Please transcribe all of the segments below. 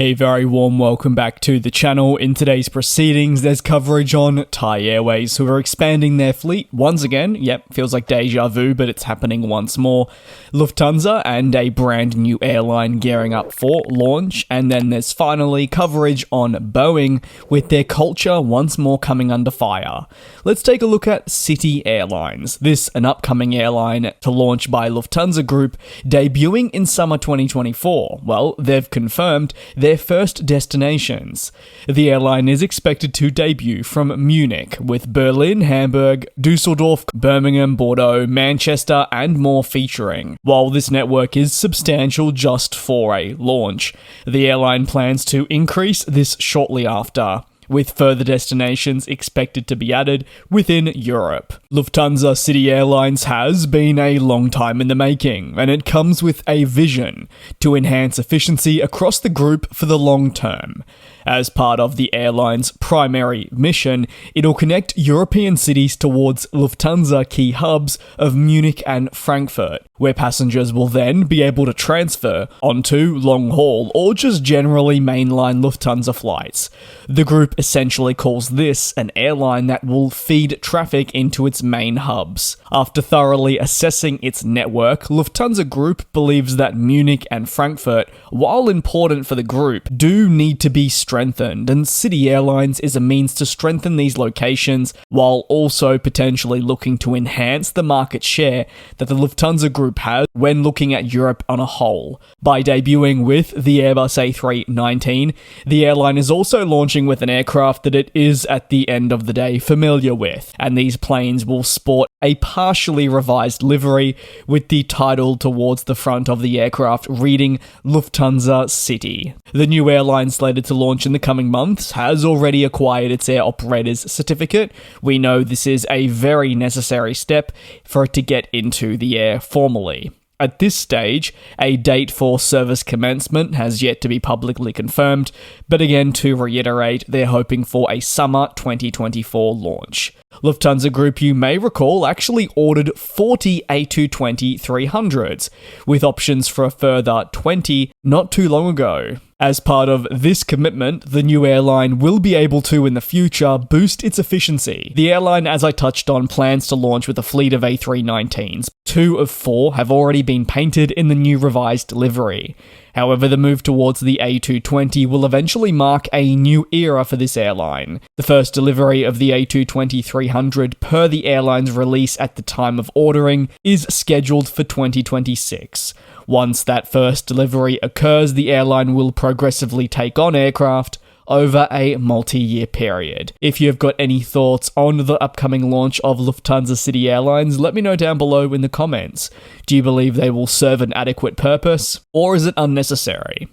A very warm welcome back to the channel. In today's proceedings, there's coverage on Thai Airways, who are expanding their fleet once again. Yep, feels like deja vu, but it's happening once more. Lufthansa and a brand new airline gearing up for launch. And then there's finally coverage on Boeing, with their culture once more coming under fire. Let's take a look at City Airlines. This, an upcoming airline to launch by Lufthansa Group, debuting in summer 2024. Well, they've confirmed their first destinations. The airline is expected to debut from Munich, with Berlin, Hamburg, Dusseldorf, Birmingham, Bordeaux, Manchester, and more featuring. While this network is substantial just for a launch, the airline plans to increase this shortly after, with further destinations expected to be added within Europe. Lufthansa City Airlines has been a long time in the making, and it comes with a vision to enhance efficiency across the group for the long term. As part of the airline's primary mission, it'll connect European cities towards Lufthansa key hubs of Munich and Frankfurt, where passengers will then be able to transfer onto long-haul or just generally mainline Lufthansa flights. The group essentially calls this an airline that will feed traffic into its main hubs. After thoroughly assessing its network, Lufthansa Group believes that Munich and Frankfurt, while important for the group, do need to be strengthened, and City Airlines is a means to strengthen these locations while also potentially looking to enhance the market share that the Lufthansa Group has when looking at Europe on a whole. By debuting with the Airbus A319, the airline is also launching with an aircraft that it is at the end of the day familiar with, and these planes will sport a partially revised livery with the title towards the front of the aircraft reading Lufthansa City. The new airline, slated to launch in the coming months, has already acquired its air operator's certificate. We know this is a very necessary step for it to get into the air formally. At this stage, a date for service commencement has yet to be publicly confirmed, but again, to reiterate, they're hoping for a summer 2024 launch. Lufthansa Group, you may recall, actually ordered 40 A220-300s, with options for a further 20 not too long ago. As part of this commitment, the new airline will be able to, in the future, boost its efficiency. The airline, as I touched on, plans to launch with a fleet of A319s. 2 of 4 have already been painted in the new revised livery. However, the move towards the A220 will eventually mark a new era for this airline. The first delivery of the A220-300 per the airline's release at the time of ordering is scheduled for 2026. Once that first delivery occurs, the airline will progressively take on aircraft over a multi-year period. If you've got any thoughts on the upcoming launch of Lufthansa City Airlines, let me know down below in the comments. Do you believe they will serve an adequate purpose, or is it unnecessary?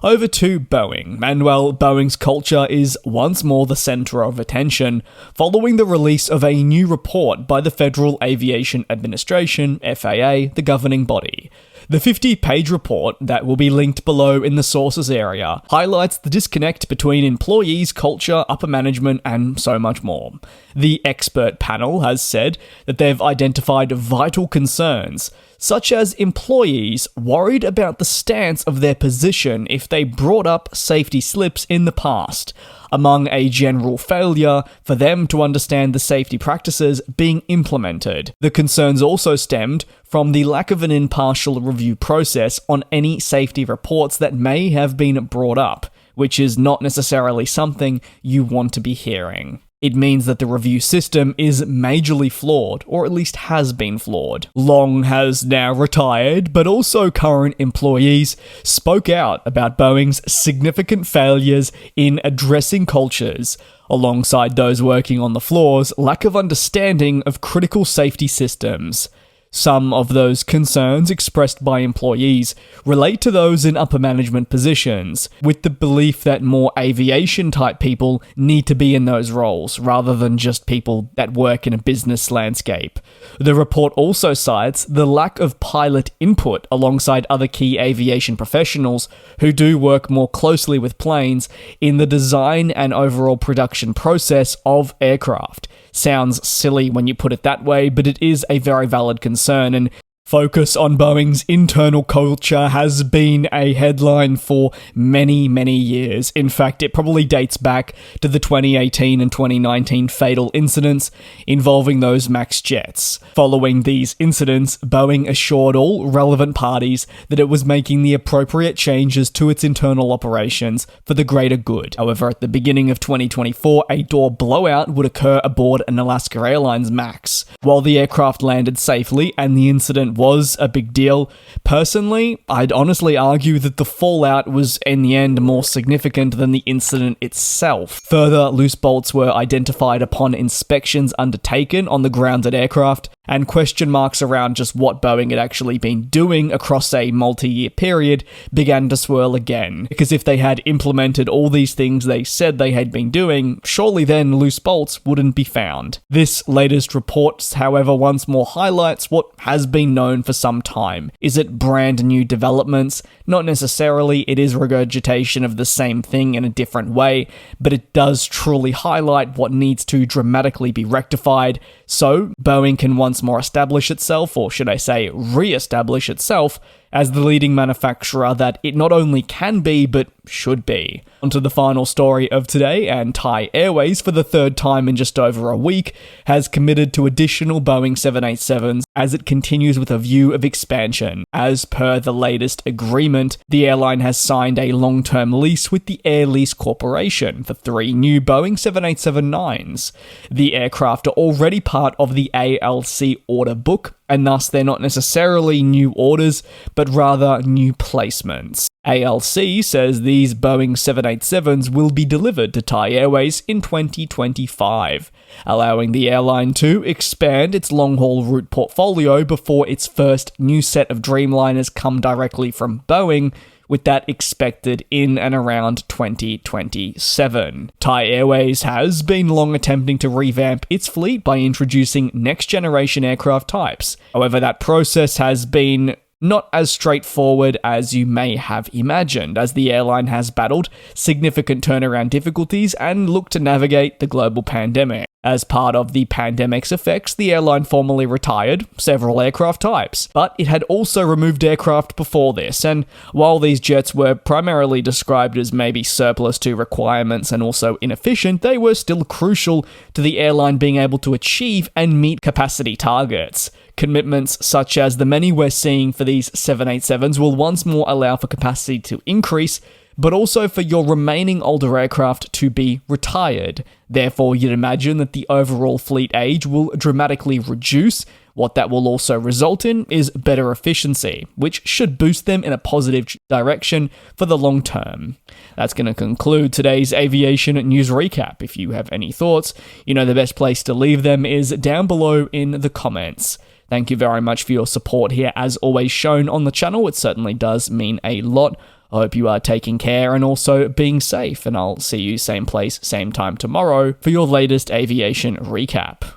Over to Boeing, and well, Boeing's culture is once more the center of attention, following the release of a new report by the Federal Aviation Administration, FAA, the governing body. The 50-page report, that will be linked below in the sources area, highlights the disconnect between employees, culture, upper management, and so much more. The expert panel has said that they've identified vital concerns, such as employees worried about the stance of their position if they brought up safety slips in the past, among a general failure for them to understand the safety practices being implemented. The concerns also stemmed from the lack of an impartial review process on any safety reports that may have been brought up, which is not necessarily something you want to be hearing. It means that the review system is majorly flawed, or at least has been flawed. Long has now retired, but also current employees spoke out about Boeing's significant failures in addressing cultures, alongside those working on the floor's lack of understanding of critical safety systems. Some of those concerns expressed by employees relate to those in upper management positions, with the belief that more aviation-type people need to be in those roles, rather than just people that work in a business landscape. The report also cites the lack of pilot input alongside other key aviation professionals who do work more closely with planes in the design and overall production process of aircraft. Sounds silly when you put it that way, but it is a very valid concern, and Focus on Boeing's internal culture has been a headline for many, many years. In fact, it probably dates back to the 2018 and 2019 fatal incidents involving those MAX jets. Following these incidents, Boeing assured all relevant parties that it was making the appropriate changes to its internal operations for the greater good. However, at the beginning of 2024, a door blowout would occur aboard an Alaska Airlines MAX. While the aircraft landed safely and the incident was a big deal, personally, I'd honestly argue that the fallout was in the end more significant than the incident itself. Further, loose bolts were identified upon inspections undertaken on the grounded aircraft, and question marks around just what Boeing had actually been doing across a multi-year period began to swirl again. Because if they had implemented all these things they said they had been doing, surely then loose bolts wouldn't be found. This latest report, however, once more highlights what has been known for some time. Is it brand new developments? Not necessarily, it is regurgitation of the same thing in a different way, but it does truly highlight what needs to dramatically be rectified, so Boeing can once more establish itself, or should I say re-establish itself, as the leading manufacturer that it not only can be, but should be. On to the final story of today, and Thai Airways, for the third time in just over a week, has committed to additional Boeing 787s as it continues with a view of expansion. As per the latest agreement, the airline has signed a long-term lease with the Air Lease Corporation for 3 new Boeing 787-9s. The aircraft are already part of the ALC order book, and thus they're not necessarily new orders, but rather new placements. ALC says these Boeing 787s will be delivered to Thai Airways in 2025, allowing the airline to expand its long-haul route portfolio before its first new set of Dreamliners come directly from Boeing, with that expected in and around 2027. Thai Airways has been long attempting to revamp its fleet by introducing next-generation aircraft types. However, that process has been not as straightforward as you may have imagined, as the airline has battled significant turnaround difficulties and looked to navigate the global pandemic. As part of the pandemic's effects, the airline formally retired several aircraft types, but it had also removed aircraft before this, and while these jets were primarily described as maybe surplus to requirements and also inefficient, they were still crucial to the airline being able to achieve and meet capacity targets. Commitments such as the many we're seeing for these 787s will once more allow for capacity to increase, but also for your remaining older aircraft to be retired. Therefore, you'd imagine that the overall fleet age will dramatically reduce. What that will also result in is better efficiency, which should boost them in a positive direction for the long term. That's going to conclude today's aviation news recap. If you have any thoughts, you know the best place to leave them is down below in the comments. Thank you very much for your support here, as always shown on the channel. It certainly does mean a lot. I hope you are taking care and also being safe, and I'll see you same place, same time tomorrow for your latest aviation recap.